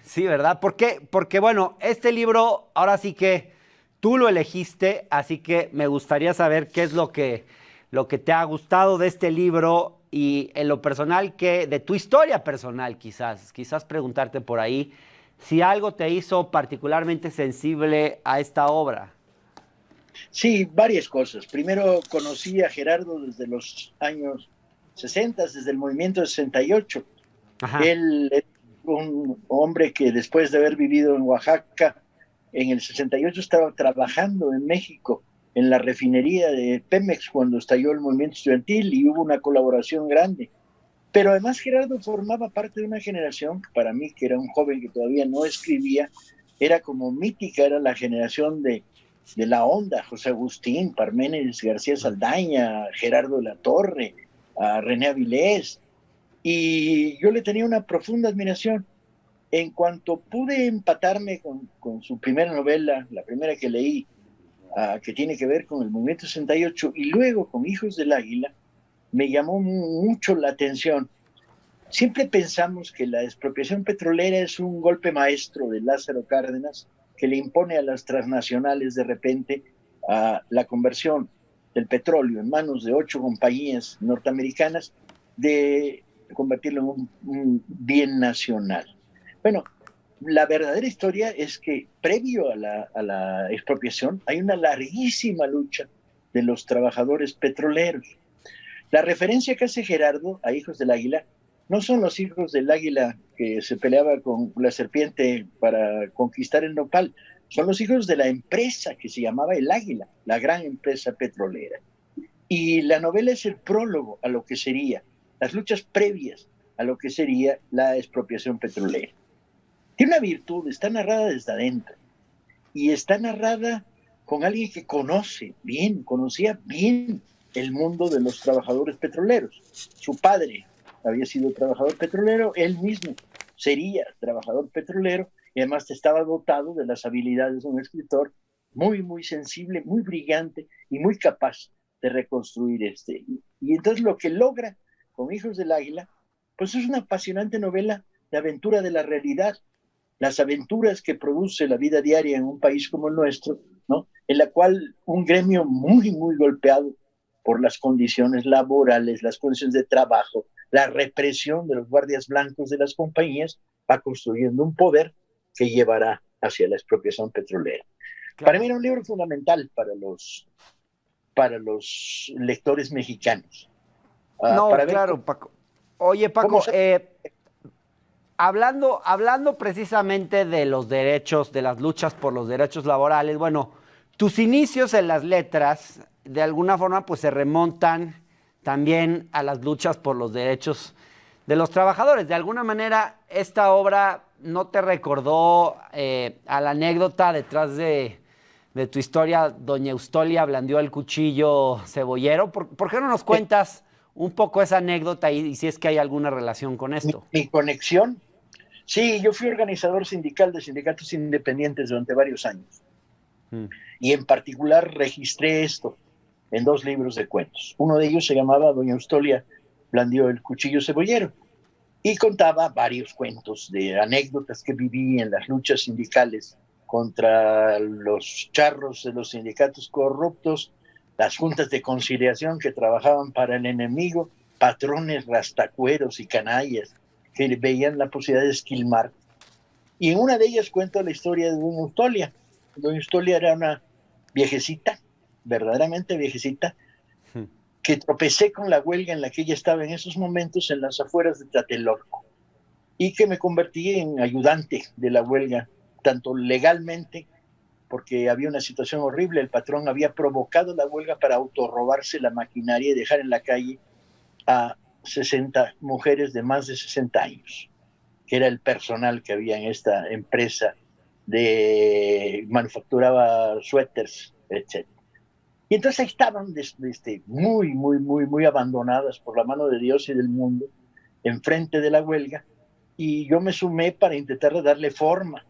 Sí, ¿verdad? ¿Por qué? Porque bueno, este libro ahora sí que tú lo elegiste, así que me gustaría saber qué es lo que te ha gustado de este libro y en lo personal, que de tu historia personal quizás preguntarte por ahí si algo te hizo particularmente sensible a esta obra. Sí, varias cosas. Primero conocí a Gerardo desde los años 60, desde el movimiento 68. Ajá. Él es un hombre que después de haber vivido en Oaxaca, en el 68 estaba trabajando en México, en la refinería de Pemex, cuando estalló el movimiento estudiantil y hubo una colaboración grande. Pero además Gerardo formaba parte de una generación que para mí, que era un joven que todavía no escribía, era como mítica, era la generación de la onda, José Agustín, Parménides García Saldaña, Gerardo de la Torre, a René Avilés, y yo le tenía una profunda admiración. En cuanto pude empatarme con su primera novela, la primera que leí, que tiene que ver con el movimiento 68, y luego con Hijos del Águila, me llamó mucho la atención. Siempre pensamos que la expropiación petrolera es un golpe maestro de Lázaro Cárdenas que le impone a las transnacionales de repente la conversión del petróleo en manos de 8 compañías norteamericanas, de convertirlo en un bien nacional. Bueno, la verdadera historia es que previo a la expropiación hay una larguísima lucha de los trabajadores petroleros. La referencia que hace Gerardo a Hijos del Águila no son los hijos del águila que se peleaba con la serpiente para conquistar el nopal, son los hijos de la empresa que se llamaba El Águila, la gran empresa petrolera. Y la novela es el prólogo a lo que sería, las luchas previas a lo que sería la expropiación petrolera. Tiene una virtud, está narrada desde adentro y está narrada con alguien que conocía bien el mundo de los trabajadores petroleros. Su padre había sido trabajador petrolero, él mismo sería trabajador petrolero y además estaba dotado de las habilidades de un escritor muy sensible, muy brillante y muy capaz de reconstruir este. Y entonces lo que logra con Hijos del Águila, pues es una apasionante novela de aventura de la realidad, las aventuras que produce la vida diaria en un país como el nuestro, ¿no? En la cual un gremio muy golpeado por las condiciones laborales, las condiciones de trabajo, la represión de los guardias blancos de las compañías, va construyendo un poder que llevará hacia la expropiación petrolera. Para mí Claro. era un libro fundamental para los lectores mexicanos, No, para ver claro, Paco. Oye, cómo Paco, se... hablando precisamente de los derechos, de las luchas por los derechos laborales, bueno, tus inicios en las letras, de alguna forma, pues se remontan también a las luchas por los derechos de los trabajadores. De alguna manera, esta obra no te recordó a la anécdota detrás de tu historia, Doña Eustolia blandió el cuchillo cebollero. ¿Por qué no nos cuentas un poco esa anécdota y si es que hay alguna relación con esto? mi conexión. Sí, yo fui organizador sindical de sindicatos independientes durante varios años Mm. y en particular registré esto en 2 libros de cuentos. Uno de ellos se llamaba Doña Eustolia blandió el cuchillo cebollero y contaba varios cuentos de anécdotas que viví en las luchas sindicales contra los charros de los sindicatos corruptos, las juntas de conciliación que trabajaban para el enemigo, patrones rastacueros y canallas que veían la posibilidad de esquilmar. Y en una de ellas cuento la historia de Doña Eustolia. Doña Eustolia era una viejecita, verdaderamente viejecita, que tropecé con la huelga en la que ella estaba en esos momentos en las afueras de Tlatelolco y que me convertí en ayudante de la huelga, tanto legalmente, porque había una situación horrible, el patrón había provocado la huelga para autorrobarse la maquinaria y dejar en la calle a 60 mujeres de más de 60 años, que era el personal que había en esta empresa de manufacturaba suéteres, etc. Y entonces ahí estaban muy abandonadas por la mano de Dios y del mundo, enfrente de la huelga, y yo me sumé para intentar darle forma.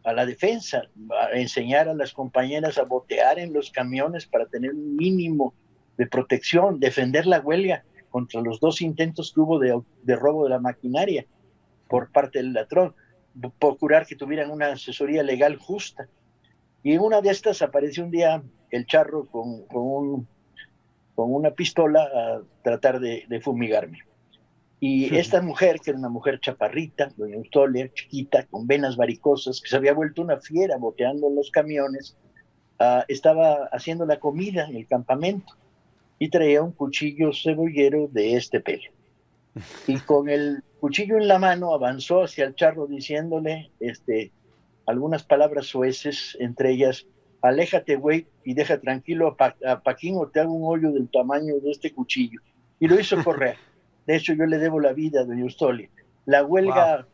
a la defensa, a enseñar a las compañeras a botear en los camiones para tener un mínimo de protección, defender la huelga contra los 2 intentos que hubo de robo de la maquinaria por parte del ladrón, procurar que tuvieran una asesoría legal justa. Y en una de estas apareció un día el charro con una pistola a tratar de fumigarme. Y esta mujer, que era una mujer chaparrita, doña Eustolia, chiquita, con venas varicosas, que se había vuelto una fiera boteando en los camiones, estaba haciendo la comida en el campamento y traía un cuchillo cebollero de este pelo. Y con el cuchillo en la mano avanzó hacia el charro diciéndole algunas palabras soeces, entre ellas: aléjate, güey, y deja tranquilo a Paquín o te hago un hoyo del tamaño de este cuchillo. Y lo hizo correr. De hecho, yo le debo la vida a doña Eustolia. La huelga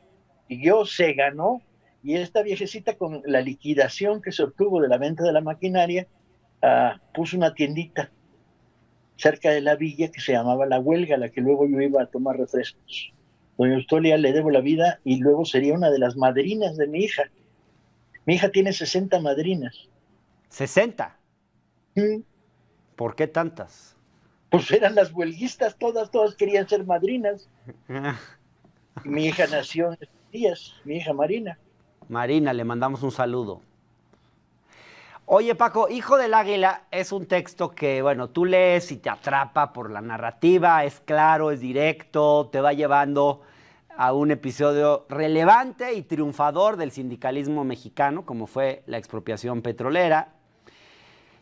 siguió, se ganó, y esta viejecita, con la liquidación que se obtuvo de la venta de la maquinaria, puso una tiendita cerca de la villa que se llamaba La Huelga, a la que luego yo iba a tomar refrescos. Doña Eustolia le debo la vida y luego sería una de las madrinas de mi hija. Mi hija tiene 60 madrinas. ¿60? ¿Mm? ¿Por qué tantas? Pues eran las huelguistas, todas querían ser madrinas. Mi hija nació en estos días, mi hija Marina. Marina, le mandamos un saludo. Oye, Paco, Hijo del Águila es un texto que, bueno, tú lees y te atrapa por la narrativa, es claro, es directo, te va llevando a un episodio relevante y triunfador del sindicalismo mexicano, como fue la expropiación petrolera.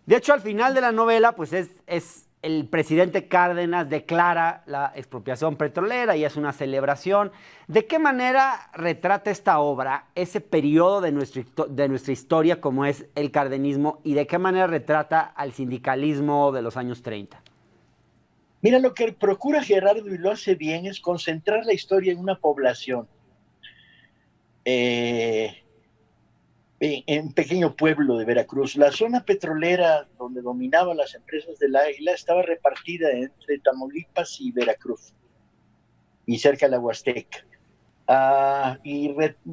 De hecho, al final de la novela, pues es el presidente Cárdenas declara la expropiación petrolera y es una celebración. ¿De qué manera retrata esta obra ese periodo de nuestra historia como es el cardenismo y de qué manera retrata al sindicalismo de los años 30? Mira, lo que procura Gerardo, y lo hace bien, es concentrar la historia en una población. En un pequeño pueblo de Veracruz. La zona petrolera donde dominaban las empresas del Águila estaba repartida entre Tamaulipas y Veracruz, y cerca de la Huasteca.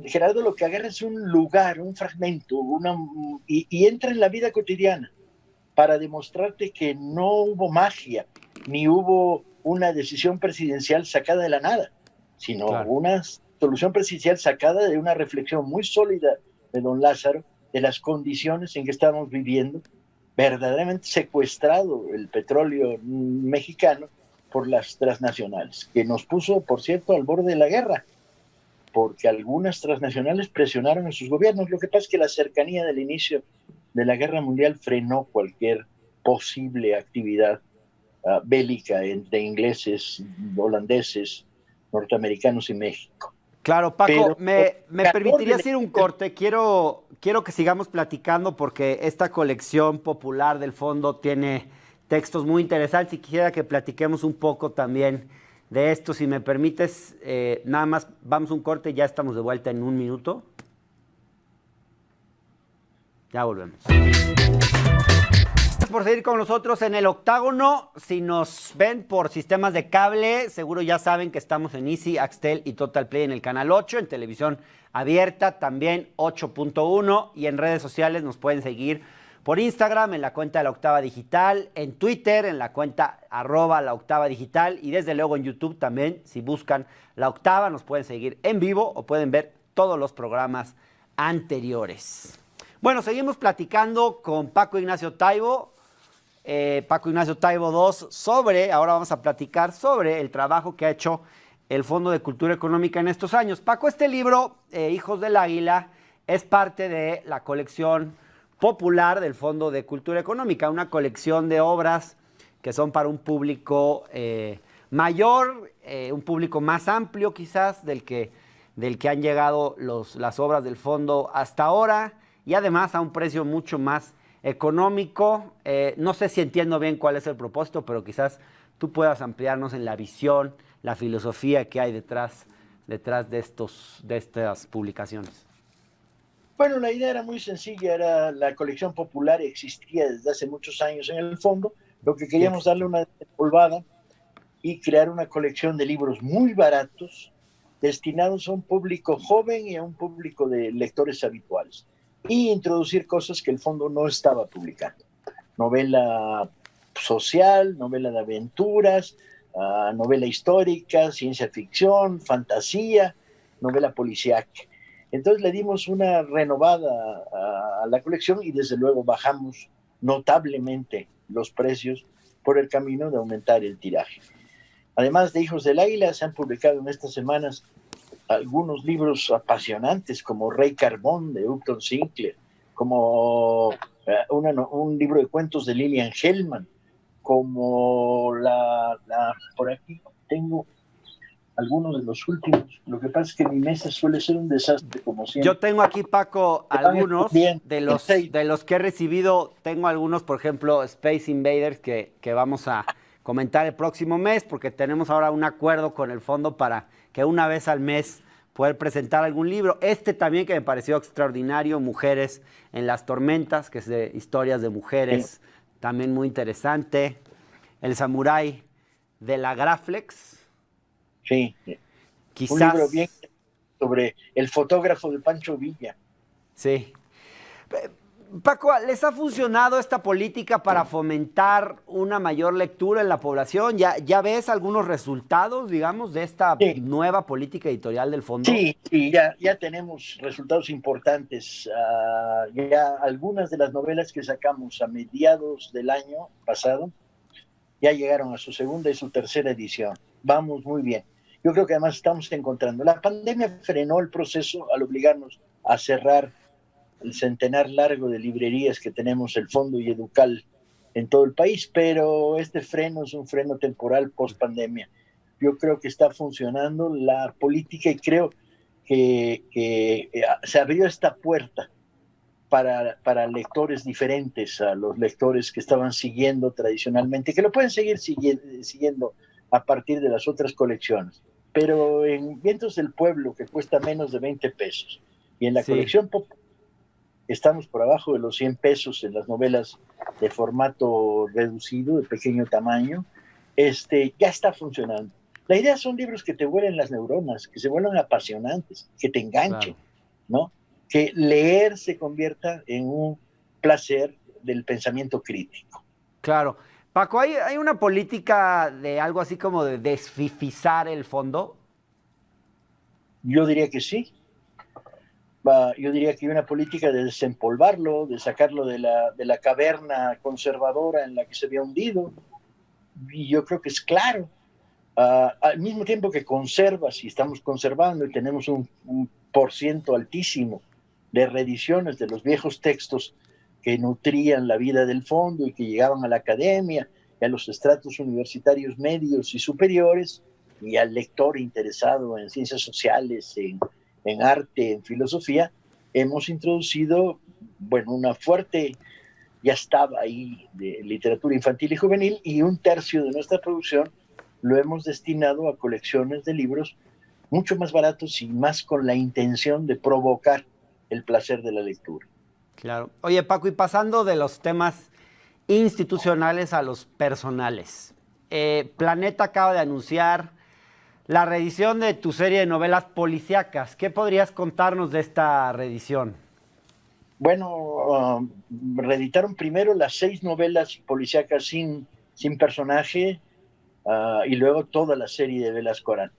Gerardo lo que agarra es un lugar, un fragmento, y entra en la vida cotidiana para demostrarte que no hubo magia, ni hubo una decisión presidencial sacada de la nada, sino una solución presidencial sacada de una reflexión muy sólida de don Lázaro, de las condiciones en que estamos viviendo, verdaderamente secuestrado el petróleo mexicano por las transnacionales, que nos puso, por cierto, al borde de la guerra, porque algunas transnacionales presionaron a sus gobiernos. Lo que pasa es que la cercanía del inicio de la guerra mundial frenó cualquier posible actividad bélica entre ingleses, holandeses, norteamericanos y México. Claro, Paco, ¿me permitirías ir un corte? Quiero que sigamos platicando porque esta colección popular del fondo tiene textos muy interesantes y quisiera que platiquemos un poco también de esto. Si me permites, nada más vamos a un corte y ya estamos de vuelta en un minuto. Ya volvemos. Por seguir con nosotros en el Octágono. Si nos ven por sistemas de cable, seguro ya saben que estamos en Easy, Axtel y Total Play en el canal 8, en televisión abierta también 8.1 y en redes sociales nos pueden seguir por Instagram en la cuenta de La Octava Digital, en Twitter en la cuenta @La Octava Digital y desde luego en YouTube también. Si buscan La Octava nos pueden seguir en vivo o pueden ver todos los programas anteriores. Bueno, seguimos platicando con Paco Ignacio Taibo. Paco Ignacio Taibo II ahora vamos a platicar sobre el trabajo que ha hecho el Fondo de Cultura Económica en estos años. Paco, este libro, Hijos del Águila, es parte de la colección popular del Fondo de Cultura Económica, una colección de obras que son para un público mayor, un público más amplio quizás del que han llegado las obras del fondo hasta ahora y además a un precio mucho más económico. No sé si entiendo bien cuál es el propósito, pero quizás tú puedas ampliarnos en la visión, la filosofía que hay detrás de estas publicaciones. Bueno, la idea era muy sencilla, la colección popular existía desde hace muchos años en el fondo, lo que queríamos darle una empolvada y crear una colección de libros muy baratos, destinados a un público joven y a un público de lectores habituales, y introducir cosas que el fondo no estaba publicando. Novela social, novela de aventuras, novela histórica, ciencia ficción, fantasía, novela policíaca. Entonces le dimos una renovada a la colección y desde luego bajamos notablemente los precios por el camino de aumentar el tiraje. Además de Hijos del Águila, se han publicado en estas semanas algunos libros apasionantes como Rey Carbón de Upton Sinclair, como un libro de cuentos de Lilian Hellman, como por aquí tengo algunos de los últimos. Lo que pasa es que mi mesa suele ser un desastre, como siempre. Yo tengo aquí, Paco, algunos de los que he recibido. Tengo algunos, por ejemplo, Space Invaders, que vamos a comentar el próximo mes, porque tenemos ahora un acuerdo con el fondo para que una vez al mes poder presentar algún libro. Este también que me pareció extraordinario, Mujeres en las Tormentas, que es de historias de mujeres, también muy interesante. El Samurái de la Graflex. Sí, quizás un libro bien sobre el fotógrafo de Pancho Villa. Sí. Paco, ¿les ha funcionado esta política para fomentar una mayor lectura en la población? ¿Ya ves algunos resultados, digamos, de esta nueva política editorial del fondo? Sí, ya tenemos resultados importantes. Ya algunas de las novelas que sacamos a mediados del año pasado ya llegaron a su segunda y su tercera edición. Vamos muy bien. Yo creo que además estamos encontrando. La pandemia frenó el proceso al obligarnos a cerrar el centenar largo de librerías que tenemos el Fondo y Educal en todo el país, pero este freno es un freno temporal post pandemia. Yo creo que está funcionando la política y creo que se abrió esta puerta para lectores diferentes a los lectores que estaban siguiendo tradicionalmente, que lo pueden seguir siguiendo a partir de las otras colecciones. Pero en Vientos del Pueblo, que cuesta menos de 20 pesos, y en la colección popular, estamos por abajo de los 100 pesos en las novelas de formato reducido, de pequeño tamaño, ya está funcionando. La idea son libros que te vuelen las neuronas, que se vuelvan apasionantes, que te enganchen, ¿no? Que leer se convierta en un placer del pensamiento crítico. Claro. Paco, ¿hay una política de algo así como de desfifizar el fondo? Yo diría que sí. Yo diría que hay una política de desempolvarlo, de sacarlo de la caverna conservadora en la que se había hundido. Y yo creo que es claro. Al mismo tiempo que conservas, y estamos conservando, y tenemos un % altísimo de reediciones de los viejos textos que nutrían la vida del fondo y que llegaban a la academia y a los estratos universitarios medios y superiores y al lector interesado en ciencias sociales, en arte, en filosofía, hemos introducido, una fuerte, ya estaba ahí, de literatura infantil y juvenil, y 1/3 de nuestra producción lo hemos destinado a colecciones de libros mucho más baratos y más con la intención de provocar el placer de la lectura. Claro. Oye, Paco, y pasando de los temas institucionales a los personales, Planeta acaba de anunciar la reedición de tu serie de novelas policíacas. ¿Qué podrías contarnos de esta reedición? Bueno, reeditaron primero las 6 novelas policíacas sin personaje, y luego toda la serie de Velasco Arán.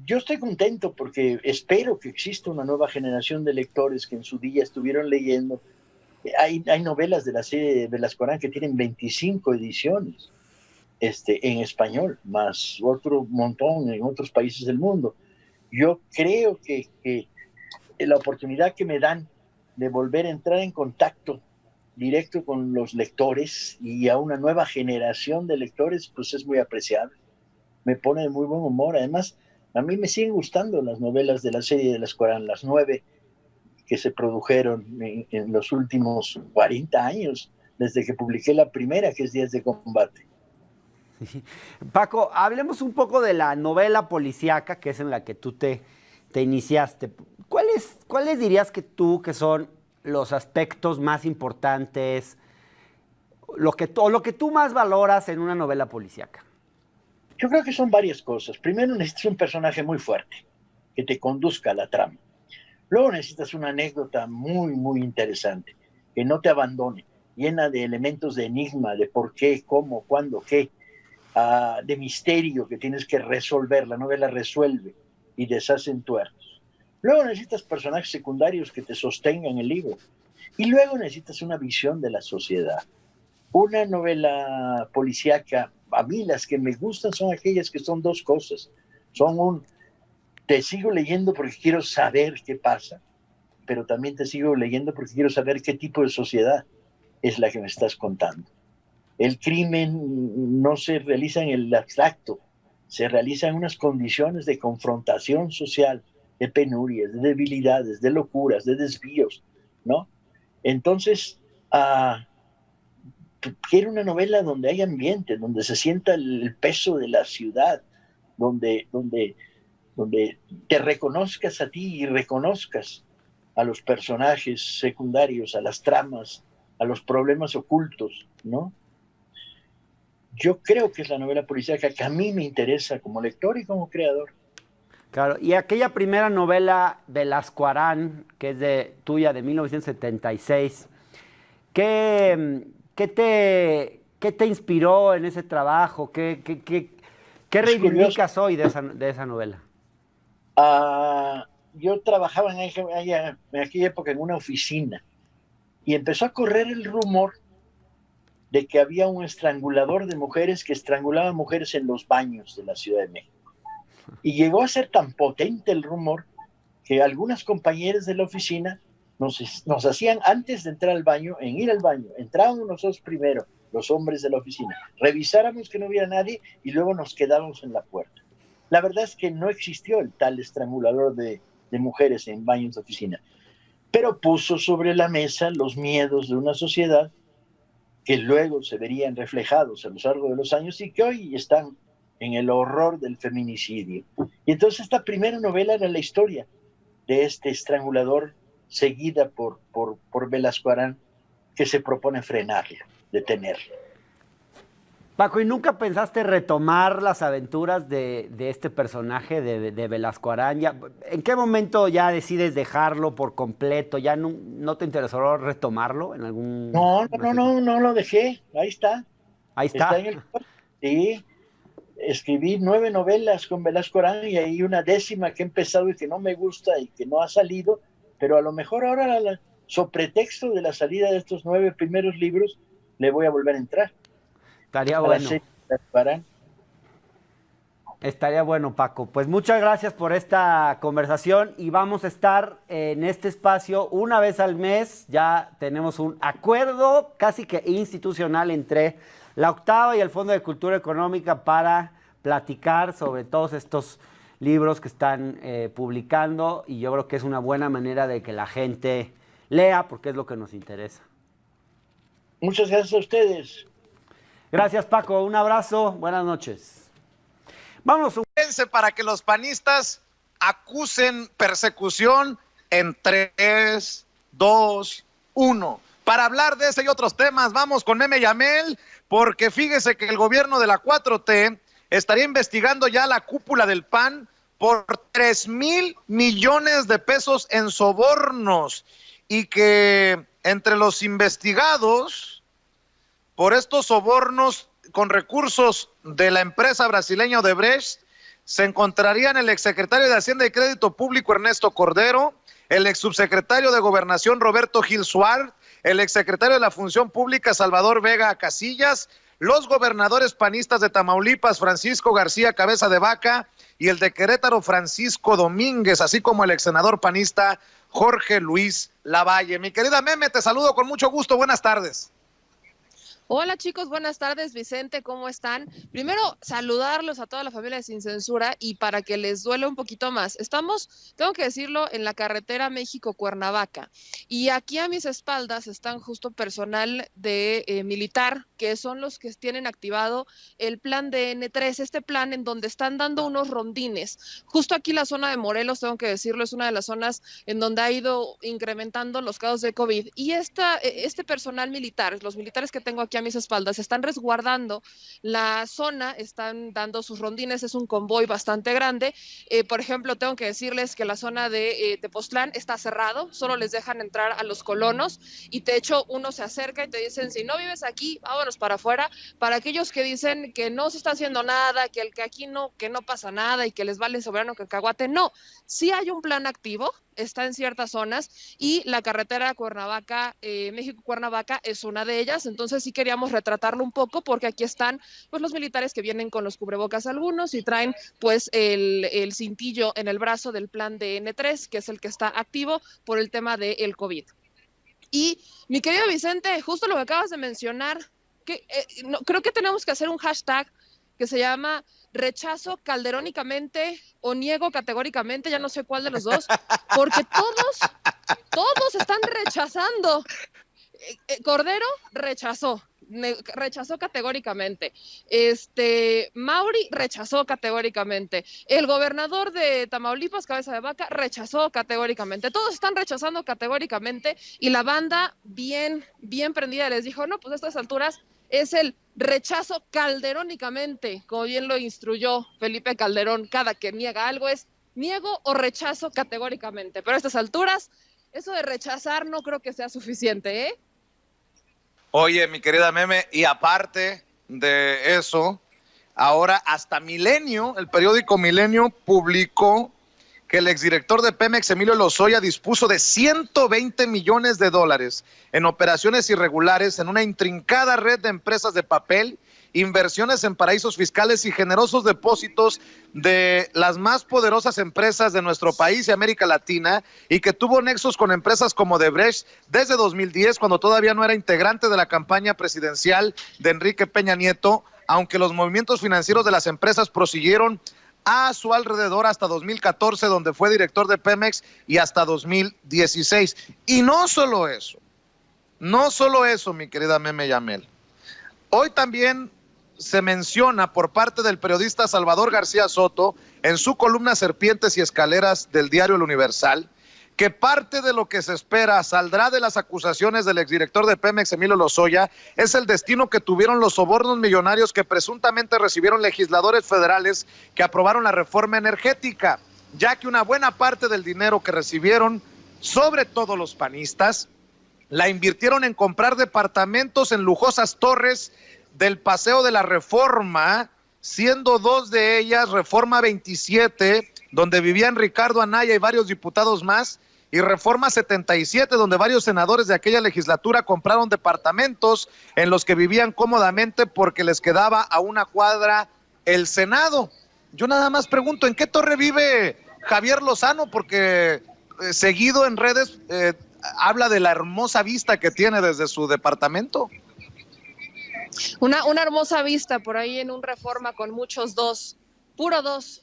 Yo estoy contento porque espero que exista una nueva generación de lectores que en su día estuvieron leyendo. Hay novelas de la serie de Velasco Arán que tienen 25 ediciones en español, más otro montón en otros países del mundo. Yo creo que la oportunidad que me dan de volver a entrar en contacto directo con los lectores y a una nueva generación de lectores, pues es muy apreciable. Me pone de muy buen humor. Además, a mí me siguen gustando las novelas de la serie de Velasco Arán, las 9 que se produjeron en los últimos 40 años, desde que publiqué la primera, que es Días de Combate. Paco, hablemos un poco de la novela policíaca, que es en la que tú te iniciaste. ¿Cuáles dirías que son los aspectos más importantes, lo que tú más valoras en una novela policíaca? Yo creo que son varias cosas. Primero, necesitas un personaje muy fuerte, que te conduzca a la trama. Luego necesitas una anécdota muy, muy interesante, que no te abandone, llena de elementos de enigma, de por qué, cómo, cuándo, qué, de misterio que tienes que resolver. La novela resuelve y deshace entuertos. Luego necesitas personajes secundarios que te sostengan el libro. Y luego necesitas una visión de la sociedad. Una novela policíaca, a mí las que me gustan son aquellas que son dos cosas. Te sigo leyendo porque quiero saber qué pasa, pero también te sigo leyendo porque quiero saber qué tipo de sociedad es la que me estás contando. El crimen no se realiza en el abstracto, se realiza en unas condiciones de confrontación social, de penurias, de debilidades, de locuras, de desvíos, ¿no? Entonces, quiero una novela donde hay ambiente, donde se sienta el peso de la ciudad, donde te reconozcas a ti y reconozcas a los personajes secundarios, a las tramas, a los problemas ocultos, ¿no? Yo creo que es la novela policíaca que a mí me interesa como lector y como creador. Claro, y aquella primera novela de Velasco Arán, que es tuya de 1976, ¿qué te inspiró en ese trabajo? ¿Qué Es curioso. reivindicas hoy de esa novela? Yo trabajaba en aquella época en una oficina y empezó a correr el rumor de que había un estrangulador de mujeres que estrangulaba mujeres en los baños de la Ciudad de México. Y llegó a ser tan potente el rumor que algunas compañeras de la oficina nos hacían, antes de entrar al baño, en ir al baño, entrábamos nosotros primero, los hombres de la oficina, revisáramos que no hubiera nadie y luego nos quedábamos en la puerta. La verdad es que no existió el tal estrangulador de mujeres en baños de oficina, pero puso sobre la mesa los miedos de una sociedad que luego se verían reflejados a lo largo de los años y que hoy están en el horror del feminicidio. Y entonces esta primera novela era la historia de este estrangulador seguida por Velasco Arán, que se propone frenarla, detenerla. Paco, ¿y nunca pensaste retomar las aventuras de este personaje de Velasco Arán? ¿En qué momento ya decides dejarlo por completo? ¿Ya no te interesó retomarlo en algún... No lo dejé, ahí está. Ahí Está está. en el... Sí, escribí 9 novelas con Velasco Arán y hay una 10ª que he empezado y que no me gusta y que no ha salido, pero a lo mejor ahora, sobre pretexto de la salida de estos 9 primeros libros, le voy a volver a entrar Estaría a la bueno. serie de Velasco Arán. Estaría bueno, Paco. Pues muchas gracias por esta conversación y vamos a estar en este espacio una vez al mes. Ya tenemos un acuerdo casi que institucional entre la Octava y el Fondo de Cultura Económica para platicar sobre todos estos libros que están publicando y yo creo que es una buena manera de que la gente lea porque es lo que nos interesa. Muchas gracias a ustedes. Gracias, Paco. Un abrazo. Buenas noches. Vámonos. Para que los panistas acusen persecución en 3, 2, 1. Para hablar de ese y otros temas, vamos con Meme Yamel, porque fíjese que el gobierno de la 4T estaría investigando ya la cúpula del PAN por 3,000 millones de pesos en sobornos y que entre los investigados por estos sobornos con recursos de la empresa brasileña Odebrecht se encontrarían el exsecretario de Hacienda y Crédito Público Ernesto Cordero, el exsubsecretario de Gobernación Roberto Gil Suárez, el exsecretario de la Función Pública Salvador Vega Casillas, los gobernadores panistas de Tamaulipas Francisco García Cabeza de Vaca y el de Querétaro Francisco Domínguez, así como el exsenador panista Jorge Luis Lavalle. Mi querida Meme, te saludo con mucho gusto, buenas tardes. Hola chicos, buenas tardes, Vicente, ¿cómo están? Primero, saludarlos a toda la familia de Sin Censura y para que les duele un poquito más. Estamos, tengo que decirlo, en la carretera México-Cuernavaca y aquí a mis espaldas están justo personal de militar, que son los que tienen activado el plan de N3, este plan en donde están dando unos rondines. Justo aquí la zona de Morelos, tengo que decirlo, es una de las zonas en donde ha ido incrementando los casos de COVID y este personal militar, los militares que tengo aquí a a mis espaldas, están resguardando la zona, están dando sus rondines, es un convoy bastante grande. Por ejemplo, tengo que decirles que la zona de Tepoztlán está cerrado, solo les dejan entrar a los colonos y de hecho uno se acerca y te dicen, si no vives aquí, vámonos para afuera. Para aquellos que dicen que no se está haciendo nada, que aquí no, que no pasa nada y que les vale soberano cacahuate, no, sí hay un plan activo, está en ciertas zonas y la carretera Cuernavaca, México-Cuernavaca es una de ellas, entonces sí queríamos retratarlo un poco porque aquí están pues los militares que vienen con los cubrebocas algunos y traen pues el cintillo en el brazo del plan de N3, que es el que está activo por el tema del COVID. Y mi querido Vicente, justo lo que acabas de mencionar, que no, creo que tenemos que hacer un hashtag que se llama rechazo calderónicamente o niego categóricamente, ya no sé cuál de los dos, porque todos están rechazando. Cordero rechazó categóricamente. Mauri rechazó categóricamente. El gobernador de Tamaulipas, Cabeza de Vaca, rechazó categóricamente. Todos están rechazando categóricamente y la banda bien prendida les dijo, no, pues a estas alturas es el rechazo calderónicamente, como bien lo instruyó Felipe Calderón, cada que niega algo es niego o rechazo categóricamente. Pero a estas alturas, eso de rechazar no creo que sea suficiente, ¿eh? Oye, mi querida Meme, y aparte de eso, ahora hasta Milenio, el periódico Milenio, publicó que el exdirector de Pemex, Emilio Lozoya, dispuso de $120 millones en operaciones irregulares en una intrincada red de empresas de papel, inversiones en paraísos fiscales y generosos depósitos de las más poderosas empresas de nuestro país y América Latina, y que tuvo nexos con empresas como Odebrecht desde 2010, cuando todavía no era integrante de la campaña presidencial de Enrique Peña Nieto, aunque los movimientos financieros de las empresas prosiguieron a su alrededor hasta 2014, donde fue director de Pemex, y hasta 2016. Y no solo eso, mi querida Meme Yamel. Hoy también se menciona por parte del periodista Salvador García Soto, en su columna Serpientes y Escaleras del diario El Universal, que parte de lo que se espera saldrá de las acusaciones del exdirector de Pemex, Emilio Lozoya, es el destino que tuvieron los sobornos millonarios que presuntamente recibieron legisladores federales que aprobaron la reforma energética, ya que una buena parte del dinero que recibieron, sobre todo los panistas, la invirtieron en comprar departamentos en lujosas torres del Paseo de la Reforma, siendo dos de ellas Reforma 27, donde vivían Ricardo Anaya y varios diputados más, y Reforma 77, donde varios senadores de aquella legislatura compraron departamentos en los que vivían cómodamente porque les quedaba a una cuadra el Senado. Yo nada más pregunto, ¿en qué torre vive Javier Lozano? Porque seguido en redes habla de la hermosa vista que tiene desde su departamento. Una hermosa vista por ahí en un Reforma con muchos dos, puro dos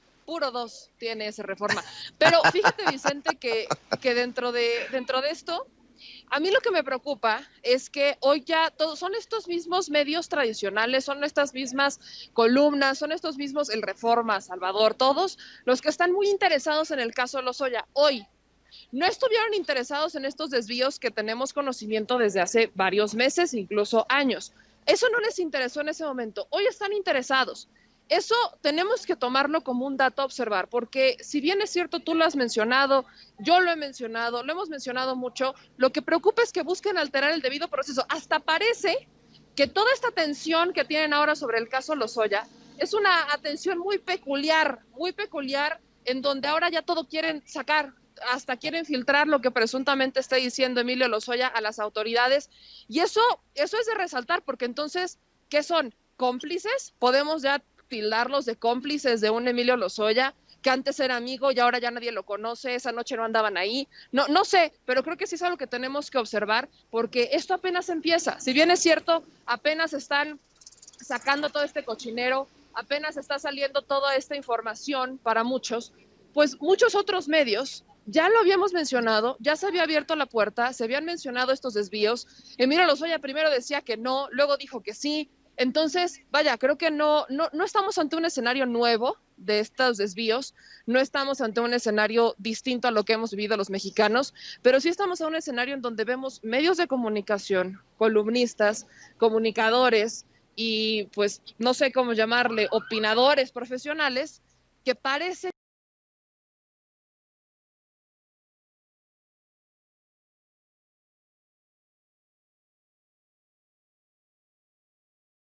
tiene ese Reforma. Pero fíjate, Vicente, que dentro de esto, a mí lo que me preocupa es que hoy ya todos son estos mismos medios tradicionales, son estas mismas columnas, son estos mismos El Reforma, Salvador, todos los que están muy interesados en el caso Lozoya. Hoy no estuvieron interesados en estos desvíos que tenemos conocimiento desde hace varios meses, incluso años. Eso no les interesó en ese momento. Hoy están interesados. Eso tenemos que tomarlo como un dato a observar, porque si bien es cierto, tú lo has mencionado, yo lo he mencionado, lo hemos mencionado mucho, lo que preocupa es que busquen alterar el debido proceso. Hasta parece que toda esta atención que tienen ahora sobre el caso Lozoya es una atención muy peculiar, en donde ahora ya todo quieren sacar, hasta quieren filtrar lo que presuntamente está diciendo Emilio Lozoya a las autoridades, y eso es de resaltar, porque entonces, ¿qué son? ¿Cómplices? ¿Podemos ya tildarlos de cómplices de un Emilio Lozoya que antes era amigo y ahora ya nadie lo conoce, esa noche no andaban ahí? No sé, pero creo que sí es algo que tenemos que observar, porque esto apenas empieza. Si bien es cierto, apenas están sacando todo este cochinero, apenas está saliendo toda esta información para muchos, pues muchos otros medios ya lo habíamos mencionado, ya se había abierto la puerta, se habían mencionado estos desvíos. Emilio Lozoya primero decía que no, luego dijo que sí. Entonces, vaya, creo que no estamos ante un escenario nuevo, de estos desvíos. No estamos ante un escenario distinto a lo que hemos vivido los mexicanos, pero sí estamos en un escenario en donde vemos medios de comunicación, columnistas, comunicadores y pues no sé cómo llamarle, opinadores profesionales que parece